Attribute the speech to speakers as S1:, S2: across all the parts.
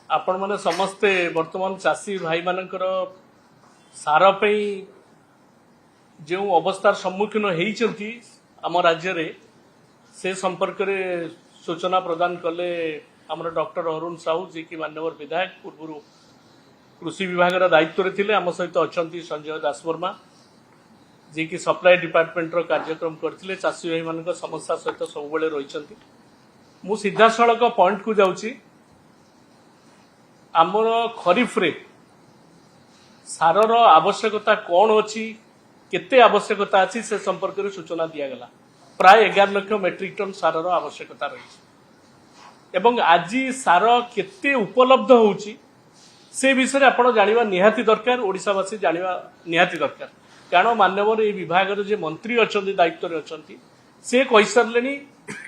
S1: आपण मैंने समस्ते वर्तमान चाषी भाई मानकर सार पे जो अवस्थार सम्मुखीन होती आम राज्य रे से संपर्क में सूचना प्रदान कले आमर डॉक्टर अरुण साहू जी की मान्यवर विधायक पूर्व कृषि विभाग दायित्व रे थिले आम सहित अच्छा संजय दास वर्मा जी की सप्लाई डिपार्टमेंट रो कार्यक्रम करथिले चाषी भाई मान समस्या सहित सब बेले रही मु सीधा सड़क पॉइंट को जाउची आमर खरीफ रे सारर आवश्यकता कौन अच्छी केते आवश्यकता अच्छी से संपर्क में सूचना दिगला प्राय 11 लाख मेट्रिक टन सारर आवश्यकता रही एवं आज सार केते उपलब्ध होउची से विषय आपण जानिबा निहाती दरकार ओडिशावासी जानिबा निहाती दरकार कारण मान्यवर ये विभाग जे मंत्री अच्छा दायित्व रे अच्छा से कही सारे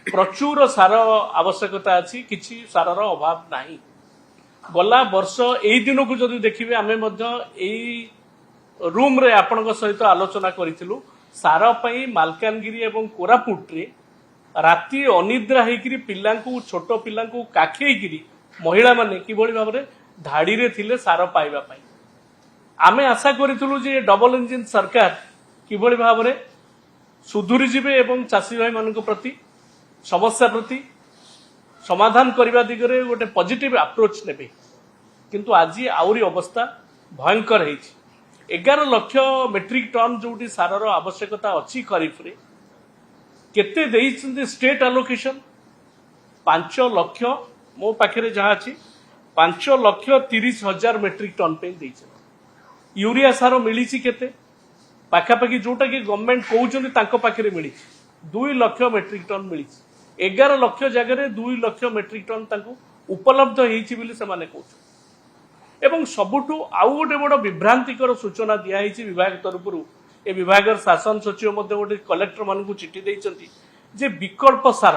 S1: प्रचुर सार आवश्यकता अच्छी किसी सारर अभाव नहीं गला वर्ष यही दिन को जदि देखिए आमे रूम रे आपण सहित आलोचना करूँ सार पई मालकानगिरी एवं कोरापुट रे राति अनिद्रा होकर पिला छोट पिला काखेकरी महिला माने किभली भाव में धाड़ी रे थिले सार पाइबा पाई आमे आशा करूँ जे डबल इंजिन सरकार किभली भाव में सुधुरी जीवे एवं चाषी भाई मान प्रति समस्या प्रति समाधान करने दिगरे गोटे पॉजिटिव अप्रोच नेबे किंतु आज आउरी अवस्था भयंकर है 11 लाख मेट्रिक टन जोटी सारर आवश्यकता अच्छी खरीफ रे केते देइछन्ते स्टेट एलोकेशन 5 लाख मो पाखे जहाँ अच्छी 5,30,000 मेट्रिक टन पे देइछन यूरिया सार मिली केते पाखापाखि जोटा कि गवर्नमेंट कहते पाखे मिली 2 लाख मेट्रिक टन मिली 11 लाख जगह 2 लाख मेट्रिक टन तांको उपलब्ध होइछि बोली से माने कहउछ एवं सबुठु आउ गोटे बड़ विभ्रांतिकर सूचना दिया विभाग तरफ ए विभाग शासन सचिव मध्य गोटे कलेक्टर मान चिठी देइछन्ति जे विकल्प सार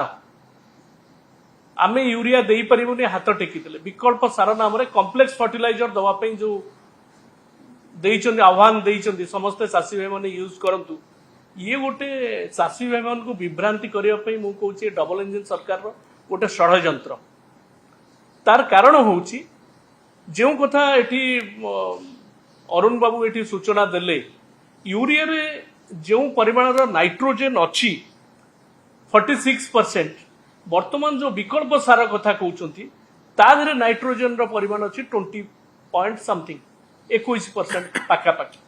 S1: आमे यूरिया देई परिबुनी हाथ टेकितले विकल्प सार नाम रे कॉम्प्लेक्स फर्टिलाइजर दवा पे जो देइछन्ति आह्वान देइछन्ति समस्त चाषी भाई माने यूज करंतु ये गोटे चाषी भाई मान को विभ्रांति करने मु कहूँ डबल इंजिन सरकार गोटे षड्यंत्र तार कारण होउची जो कथा एठी अरुण बाबू एठी सूचना देले यूरिया रे जो परिमाण नाइट्रोजेन अच्छी 46% वर्तमान जो विकल्प सार कथा कहउचंती तादरे नाइट्रोजेन रो परिमाण अच्छी 20 पॉइंट समथिंग 21% पाखापाखि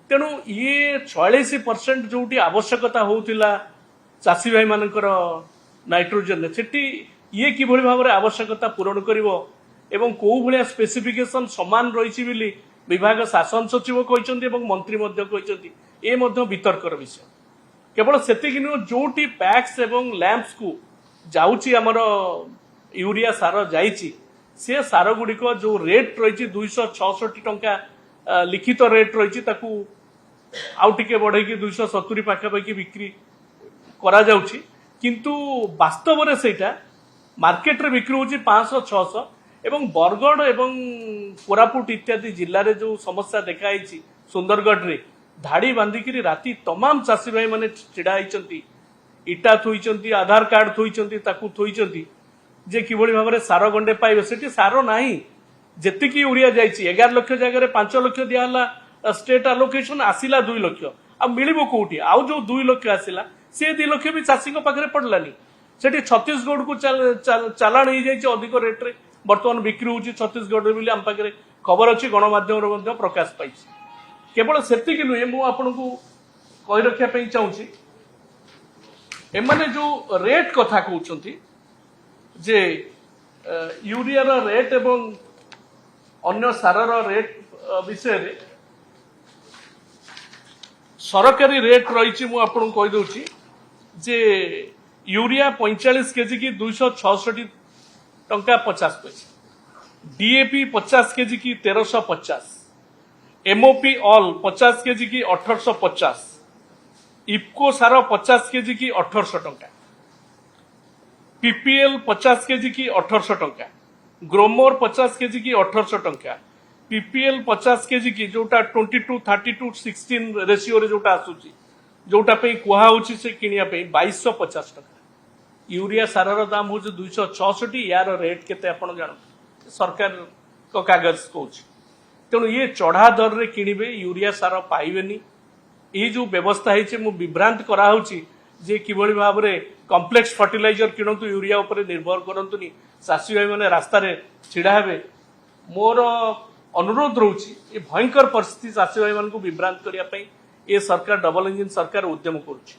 S1: तेणु ये 46% जोटी आवश्यकता होउतिला चाषी भाई मानकर नाइट्रोजेन सेठी ये किभली भाव में आवश्यकता पूरण करिवो एवं कौ भाया स्पेसिफिकेशन समान रही बोली विभाग शासन सचिव कहते एवं मंत्री कहते ये वितर्कर विषय केवल सेतिक नुह जोटी पैक्स एवं लैंप्स को जाउची हमर यूरिया सार जाइची से सार गुड़िक जो रेट रही 266 टंका लिखित रेट रही आउ टिके बढ़े 270 पाखापाखि बिक्री करा जाउची किंतु वास्तव में सेटा मार्केट रे बिक्री होची 500-600 एवं बरगढ़ एवं कोरापुट इत्यादि जिले में जो समस्या देखाई सुंदरगढ़ रे धाड़ी बांधिकी राति तमाम चाषी भाई माने छिड़ा होती इटा थोइचंती आधार कार्ड थोइचंती ताकू थोइचंती जे किभली भाव में सार गंडे पाइबे सेठी सार नाही जेतिकी यूरिया जाइछि 11 लाख जगह 5 लाख दियाला स्टेट एलोकेशन आसिला 2 लाख आ मिलिबो कोठी आउ जो 2 लाख आसिला से 2 लाख भी चाषी को पाखरे पड़लानी सेठी छत्तीसगढ़ को चालान हो जाइछि अधिक रेट रे वर्तमान बिक्री होची छत्तीसगढ़ रे बोली हम पाखरे खबर अछि गणमाध्यम रे मध्ये प्रकाश पाइछि केवल सेतिकी नुहे मु आपनको कहि रखिया पई चाहूछि एमाने जो रेट कथा कहउछंती जे यूरिया रो रेट एवं अन्य सारर रेट विषय रे सरकारी रेट रही मु आपको कही दूची जे यूरिया 45 केजी की 266 टंका 50 पैसा डीएपी 50 केजी की 1350 एमओपी ऑल 50 केजी की 1850 इफ्को सार 50 केजी की 1800 टंका पीपीएल 50 केजी की 1800 टंका ग्रोमोर 50 केजी की 1800 टंका पीपीएल 50 केजी की जोटा 22-32-16 रेशियो रे जोटा आसुची जोटा पे कुहा होची से किनिया पे 2250 टंका यूरिया सारर दाम हो 266 यार रेट केते आपण जान सरकार को कागज कौच तेणु ये चढ़ा दर रे किणवे यूरिया सार पाइबेनी ये जो व्यवस्था है विभ्रांत कराऊँगी जे किभली भाव में कम्प्लेक्स फर्टिलाइजर किणतु यूरिया उपर निर्भर करतुनी चाषी भाई मैंने रास्तार छिड़ा हे मोर अनुरोध रोची ये भयंकर परिस्थिति चाषी भाई मान विभ्रांत करने ये सरकार डबल इंजिन सरकार उद्यम करुच्ची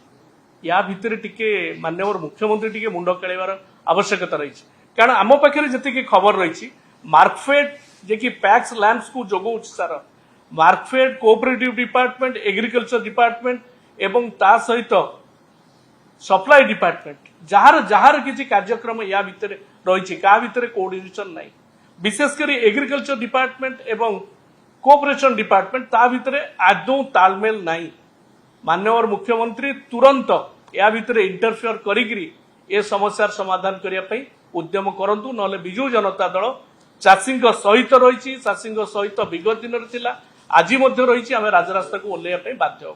S1: या भितर टिके माननीय मुख्यमंत्री टिके मुंड खेलार आवश्यकता रही कारण आम पाखे जी खबर रही मार्कफेड जे कि पैक्स लैंड्स को जोगौ सार Markfed cooperative department agriculture department एवं ता सहित सप्लाई डिपार्टमेंट जार जार किसी कार्यक्रम या भितर रही क्या भितर कोऑर्डिनेशन नहीं विशेषकर एग्रीकल्चर डिपार्टमेंट एवं कोऑपरेशन डिपार्टमेंट ता भितर आदौ तालमेल नहीं माननीय मुख्यमंत्री तुरंत या भितर इंटरफेयर करी ए समस्यार समाधान करने उद्यम करंतु नले बिजु जनता दल चाषी सहित रही चाषी सहित विगत दिन आज रही आम राजरास्ता को ओह्लैया बाध्य।